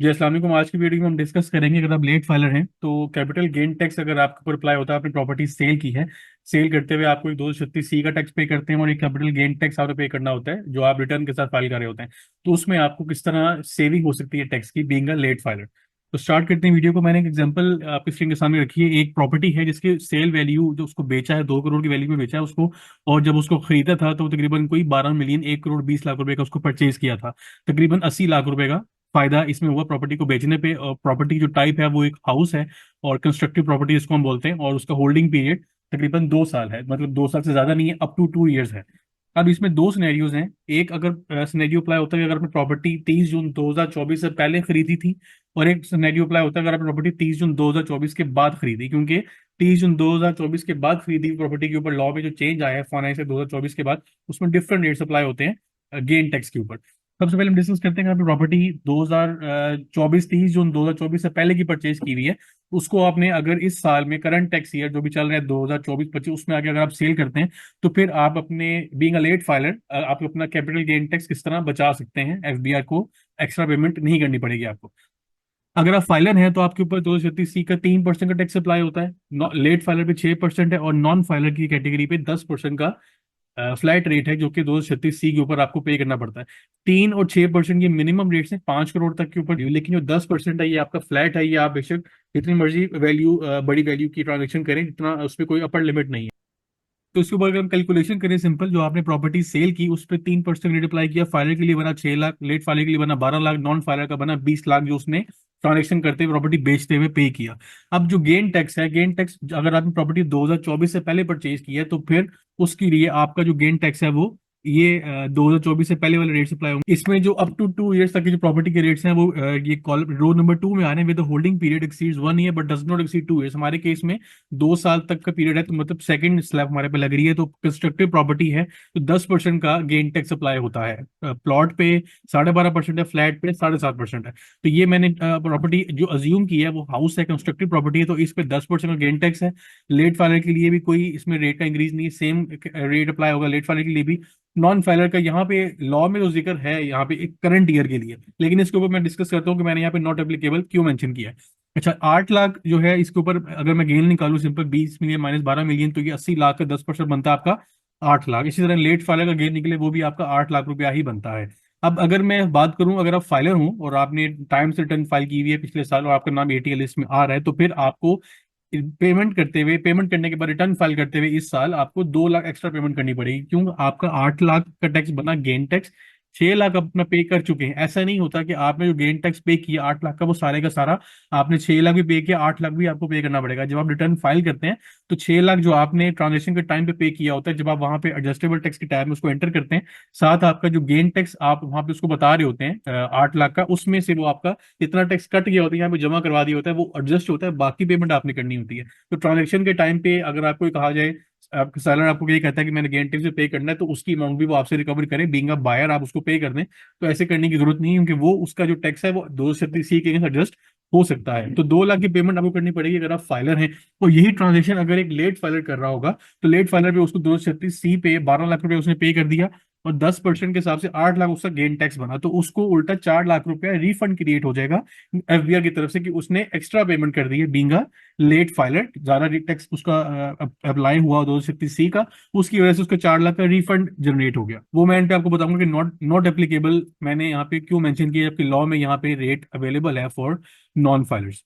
जी अस्सलाम वालेकुम। आज की वीडियो में हम डिस्कस करेंगे, अगर आप लेट फाइलर हैं तो कैपिटल गेन टैक्स अगर आपके ऊपर अप्लाई होता है, आपने प्रॉपर्टी सेल की है, सेल करते हुए आपको एक 236C का टैक्स पे करते हैं और एक कैपिटल गेन टैक्स आपको पे करना होता है जो आप रिटर्न के साथ फाइल कर रहे होते हैं। तो उसमें आपको किस तरह सेविंग हो सकती है टैक्स की बीइंग अ लेट फाइलर। तो स्टार्ट करते हैं वीडियो को। मैंने एक एग्जांपल आपकी स्क्रीन के सामने रखी है। एक प्रॉपर्टी है जिसकी सेल वैल्यू जो उसको बेचा है 2 करोड़ की वैल्यू में बेचा है उसको, और जब उसको खरीदा था तो तकरीबन कोई 12 मिलियन 1 करोड़ 20 लाख रुपए का उसको परचेज किया था। तकरीबन 80 लाख रुपए का फायदा इसमें हुआ प्रॉपर्टी को बेचने पे। और प्रॉपर्टी जो टाइप है वो एक हाउस है और कंस्ट्रक्टिव प्रॉपर्टी इसको हम बोलते हैं, और उसका होल्डिंग पीरियड तकरीबन 2 साल है, मतलब 2 साल से ज्यादा नहीं है, अप टू 2 इयर्स है। अब इसमें दो सिनेरियोज हैं। एक अगर सिनेरियो अप्लाई होता है कि अगर आपने प्रॉपर्टी 30 जून 2024 से पहले खरीदी थी, और एक सिनेरियो अप्लाई होता है अगर आपने प्रॉपर्टी 30 जून 2024 के बाद खरीदी, क्योंकि 30 जून 2024 के बाद खरीदी हुई प्रॉपर्टी के ऊपर लॉ में जो चेंज आया है फाइनेंस से 2024 के बाद, उसमें डिफरेंट रेट्स अप्लाई होते हैं गेन टैक्स के ऊपर। सबसे पहले हम डिस्कस करते हैं कि आपने प्रॉपर्टी 2024 30 जून 2024 से पहले की परचेज की हुई है। उसको आपने अगर इस साल में करंट टैक्स ईयर जो भी चल रहा है 2024-25 उसमें आगे अगर आप सेल करते हैं, तो फिर आप अपने बीइंग अ लेट फाइलर आप अपना कैपिटल गेन टैक्स किस तरह बचा सकते हैं। एफबीआर को एक्स्ट्रा पेमेंट नहीं करनी पड़ेगी आपको। अगर आप फाइलर हैं तो आपके ऊपर 236C का 3% का टैक्स अप्लाई होता है, लेट फाइलर पे 6% है, और नॉन फाइलर की कैटेगरी पे 10% का फ्लैट रेट है जो कि 236C के ऊपर आपको पे करना पड़ता है। 3 और 6% ये मिनिमम रेट्स हैं 5 करोड़ तक के ऊपर, लेकिन जो 10% है ये आपका फ्लैट है। ये आप बेशक जितनी मर्जी वैल्यू बड़ी वैल्यू की ट्रांजेक्शन करें, जितना उस पर कोई अपर लिमिट नहीं है। तो इसके ऊपर अगर हम कैलकुलेशन करें सिंपल, जो आपने प्रॉपर्टी सेल की उस पर 3% रेट अप्लाई किया, फाइलर के लिए बना 6 लाख, लेट फाइलर के लिए बना 12 लाख, नॉन फाइलर का बना 20 लाख जो उसने ट्रांजेक्शन करते हुए प्रॉपर्टी बेचते हुए पे किया। अब जो गेन टैक्स है, गेन टैक्स अगर आपने प्रॉपर्टी 2024 से पहले परचेज की है तो फिर उसके लिए आपका जो गेन टैक्स है वो ये 2024 से पहले वाले रेट अप्लाई होंगे। इसमें जो अप टू 2 इयर्स तक की जो प्रॉपर्टी के रेट्स हैं वो ये कॉल रो नंबर 2 में आ रहे हैं। With holding period exceeds 1 year but does not exceed 2 years. हमारे केस में 2 साल तक का पीरियड है, तो मतलब सेकंड स्लैब हमारे पे लग रही है, तो कंस्ट्रक्टिव प्रॉपर्टी है तो 10% का गेन टैक्स अप्लाई होता है। प्लॉट पे 12.5% है, फ्लैट पे 7.5% है। तो ये मैंने प्रॉपर्टी जो अज्यूम की है वो हाउस है, कंस्ट्रक्टिव प्रॉपर्टी है, तो इस पे 10% का गेन टैक्स है। लेट फाइलर के लिए भी कोई इसमें रेट का इंक्रीज नहीं है, सेम रेट अप्लाई होगा लेट फाइलर के लिए भी। नॉन फाइलर का यहाँ पे लॉ में तो जिक्र है यहाँ पे एक करंट ईयर के लिए, लेकिन इसके ऊपर मैं डिस्कस करता हूँ कि मैंने यहाँ पे नॉट एप्लीकेबल क्यों मेंशन किया है। अच्छा, 8 लाख जो है इसके ऊपर अगर मैं गेन निकालूं सिंपल 20 मिलियन माइनस 12 मिलियन, तो ये 80 लाख का 10% बनता है आपका 8 लाख। इसी तरह लेट फाइलर का गेन निकले वो भी आपका 8 लाख रुपया ही बनता है। अब अगर मैं बात करूं, अगर आप फाइलर हूं और आपने टाइम से रिटर्न फाइल की हुई है पिछले साल और आपका नाम एटीएल लिस्ट में आ रहा है, तो फिर आपको पेमेंट करने के बाद रिटर्न फाइल करते हुए इस साल आपको 2 लाख एक्स्ट्रा पेमेंट करनी पड़ेगी। क्यों? आपका 8 लाख का टैक्स बना गेन टैक्स, 6 लाख अपना पे कर चुके हैं। ऐसा नहीं होता कि आपने जो गेन टैक्स पे किया 8 लाख का वो सारे का सारा आपने 6 लाख भी पे किया, 8 लाख भी आपको पे करना पड़ेगा। जब आप रिटर्न फाइल करते हैं तो 6 लाख जो आपने ट्रांजेक्शन के टाइम पे किया होता है, जब आप वहां पे एडजस्टेबल टैक्स के टाइम में उसको एंटर करते हैं, साथ आपका जो गेन टैक्स आप वहां पे उसको बता रहे होते हैं 8 लाख का, उसमें से वो आपका इतना टैक्स कट गया होता है, यहाँ पे जमा करवा दिया होता है, वो एडजस्ट होता है, बाकी पेमेंट आपने करनी होती है। तो ट्रांजेक्शन के टाइम पे अगर आपको ये कहा जाए, आपका सेलर आपको ये कहता है कि मैंने गेन टैक्स से पे करना है, तो उसकी अमाउंट भी वो आपसे रिकवर करें, बीइंग अ बायर आप उसको पे कर दें। तो ऐसे करने की जरूरत नहीं है, क्योंकि वो उसका जो टैक्स है वो 236C के एडजस्ट हो सकता है। तो 2 लाख की पेमेंट आपको करनी पड़ेगी अगर आप फाइलर हैं। और यही ट्रांजेक्शन अगर एक लेट फाइलर कर रहा होगा, तो लेट फाइलर पे उसको 236C पे 12 लाख रुपए उसने पे कर दिया, और 10% के हिसाब से 8 लाख उसका गेन टैक्स बना, तो उसको उल्टा 4 लाख रुपया रिफंड क्रिएट हो जाएगा एफबीआर की तरफ से कि उसने एक्स्ट्रा पेमेंट कर दी है बीइंग अ लेट फाइलर। ज्यादा टैक्स उसका अप्लाई हुआ 236C का, उसकी वजह से उसका 4 लाख का रिफंड जनरेट हो गया। वो मैं एंड पे आपको बताऊंगा कि नॉट नॉट एप्लीकेबल मैंने यहाँ पे क्यों मेंशन किया, जबकि लॉ में यहाँ पे रेट अवेलेबल है for non filers.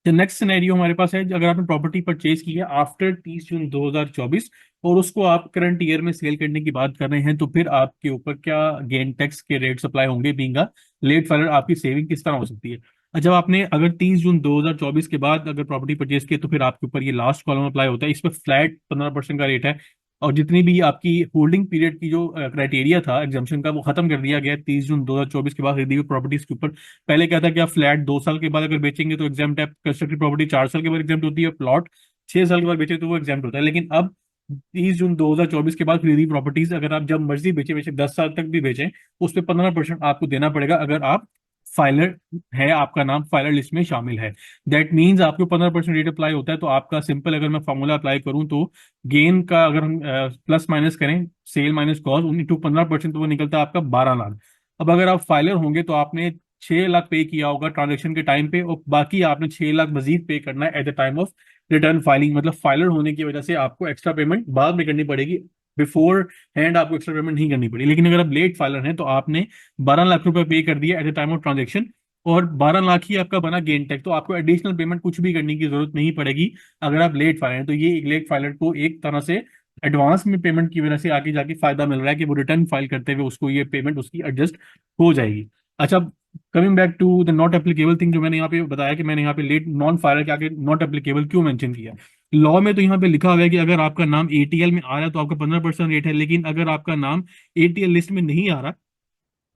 Next scenario हमारे पास है, अगर आपने प्रॉपर्टी परचेज की है आफ्टर 30 जून 2024 और उसको आप करंट ईयर में सेल करने की बात कर रहे हैं, तो फिर आपके ऊपर क्या गेन टैक्स के रेट्स अप्लाई होंगे बीइंग अ लेट फाइलर? आपकी सेविंग किस तरह हो सकती है? जब आपने अगर 30 जून 2024 के बाद अगर प्रॉपर्टी परचेज की, तो फिर आपके ऊपर ये लास्ट कॉलम अप्लाई होता है। इस पर फ्लैट 15% का रेट है, और जितनी भी आपकी होल्डिंग पीरियड की जो क्राइटेरिया था एग्जाम्पशन का, वो खत्म कर दिया गया 30 जून 2024 के बाद खरीदी हुई प्रॉपर्टीज के ऊपर। पहले क्या था कि आप फ्लैट 2 साल के बाद अगर बेचेंगे तो एग्जाम है, कंस्ट्रक्टेड प्रॉपर्टी 4 साल के बाद एग्जाम होती है, प्लॉट 6 साल के बाद बेचे तो वो एग्जाम होता है। लेकिन अब 30 जून 2024 के बाद खरीदी प्रॉपर्टीज अगर आप जब मर्जी बेचे, बेचे 10 साल तक भी बेचें, उस पर 15% आपको देना पड़ेगा अगर आप फाइलर है, आपका नाम फाइलर लिस्ट में शामिल है। दैट मीन्स आपको 15% रेट अप्लाई होता है। तो आपका सिंपल अगर मैं फॉर्मूला अप्लाई करूं तो गेन का अगर हम प्लस माइनस करें, सेल माइनस कॉस्ट 15%, तो वो निकलता है आपका 12 लाख। अब अगर आप फाइलर होंगे तो आपने 6 लाख पे किया होगा ट्रांजेक्शन के टाइम पे, और बाकी आपने 6 लाख मजीद पे करना है at the time of return filing. मतलब फाइलर होने की वजह से आपको एक्स्ट्रा पेमेंट बाद में करनी पड़ेगी, बिफोर हैंड आपको एक्स्ट्रा पेमेंट नहीं करनी पड़ी। लेकिन अगर आप लेट फाइलर हैं तो आपने 12 लाख रुपए पे कर दिया at the time of transaction, और 12 लाख ही आपका बना गेन टैक्स, तो आपको एडिशनल पेमेंट कुछ भी करने की जरूरत नहीं पड़ेगी अगर आप लेट फाइलर हैं। तो ये एक लेट फाइलर को एक तरह से एडवांस में पेमेंट की वजह से आगे जाके फायदा मिल रहा है कि वो रिटर्न फाइल करते हुए उसको ये पेमेंट उसकी एडजस्ट हो जाएगी। अच्छा, coming back to the not applicable thing, जो मैंने यहाँ पे बताया कि मैंने यहाँ पे लेट नॉन फाइलर के आगे नॉट एप्लीकेबल क्यों मेंशन किया। लॉ में तो यहाँ पे लिखा हुआ है कि अगर आपका नाम एटीएल में आ रहा है तो आपका 15% रेट है, लेकिन अगर आपका नाम एटीएल लिस्ट में नहीं आ रहा,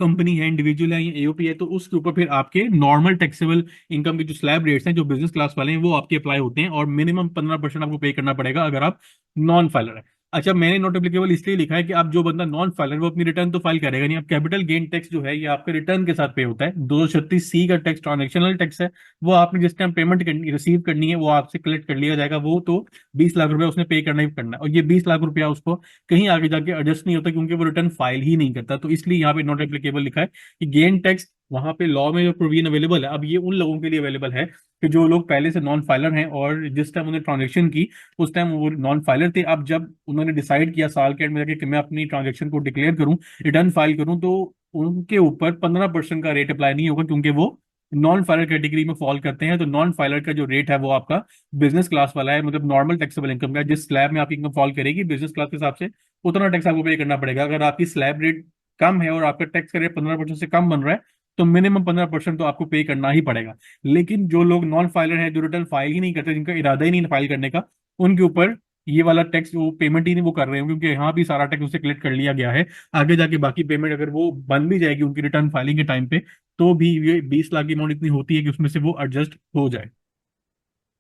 कंपनी है, इंडिविजुअल है या एओपी है, तो उसके ऊपर फिर आपके नॉर्मल टैक्सेबल इनकम के जो स्लैब रेट्स हैं जो बिजनेस क्लास वाले हैं वो आपके अप्लाई होते हैं, और मिनिमम 15% आपको पे करना पड़ेगा अगर आप नॉन फाइलर है। अच्छा, मैंने नॉट एप्लीकेबल इसलिए लिखा है कि आप जो बंदा नॉन फाइलर वो अपनी रिटर्न तो फाइल करेगा नहीं। अब कैपिटल गेन टैक्स जो है ये आपके रिटर्न के साथ पे होता है। 236C का टैक्स ट्रांजेक्शनल टैक्स है, वो आपने जिस टाइम पेमेंट करनी रिसीव करनी है वो आपसे कलेक्ट कर लिया जाएगा, वो तो 20 लाख रुपए उसने पे करना ही करना है, और ये 20 लाख रुपया उसको कहीं आगे जाके एडजस्ट नहीं होता क्योंकि वो रिटर्न फाइल ही नहीं करता। तो इसलिए यहाँ पे नॉट एप्लीकेबल लिखा है कि गेन टैक्स वहां पे लॉ में जो प्रोविजन अवेलेबल है, अब ये उन लोगों के लिए अवेलेबल है कि जो लोग पहले से नॉन फाइलर हैं और जिस टाइम उन्होंने ट्रांजेक्शन की उस टाइम वो नॉन फाइलर थे। अब जब उन्होंने डिसाइड किया साल के एंड में जाके कि मैं अपनी ट्रांजेक्शन को डिक्लेयर करूं, रिटर्न फाइल करूं, तो उनके ऊपर 15% का रेट अप्लाई नहीं होगा क्योंकि वो नॉन फाइलर कैटेगरी में फॉल करते हैं। तो नॉन फाइलर का जो रेट है वो आपका बिजनेस क्लास वाला है, मतलब नॉर्मल टैक्सेबल इनकम का, जिस स्लैब में आपकी इनकम फॉल करेगी बिजनेस क्लास के हिसाब से उतना टैक्स आपको पे करना पड़ेगा। अगर आपकी स्लैब रेट कम है और आपका टैक्स का रेट 15% से कम बन रहा है तो मिनिमम 15% तो आपको पे करना ही पड़ेगा। लेकिन जो लोग नॉन फाइलर हैं, जो रिटर्न फाइल ही नहीं करते, जिनका इरादा ही नहीं फाइल करने का, उनके ऊपर ये वाला टैक्स वो पेमेंट ही नहीं वो कर रहे हैं, क्योंकि यहाँ भी सारा टैक्स उसे कलेक्ट कर लिया गया है। आगे जाके बाकी पेमेंट अगर वो बन भी जाएगी उनकी रिटर्न फाइलिंग के टाइम पे, तो भी ये 20 लाख की अमाउंट इतनी होती है कि उसमें से वो एडजस्ट हो जाए।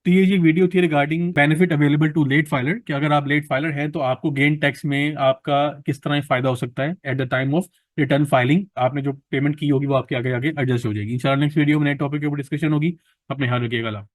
तो ये वीडियो थी regarding benefit available to late filer, कि अगर आप लेट फाइलर हैं तो आपको गेन टैक्स में आपका किस तरह फायदा हो सकता है at the time of return filing. आपने जो पेमेंट की होगी वो आपके आगे आगे एडजस्ट हो जाएगी। इंशाल्लाह नेक्स्ट वीडियो में नए टॉपिक के ऊपर डिस्कशन होगी। अपने ख्याल रखिएगा।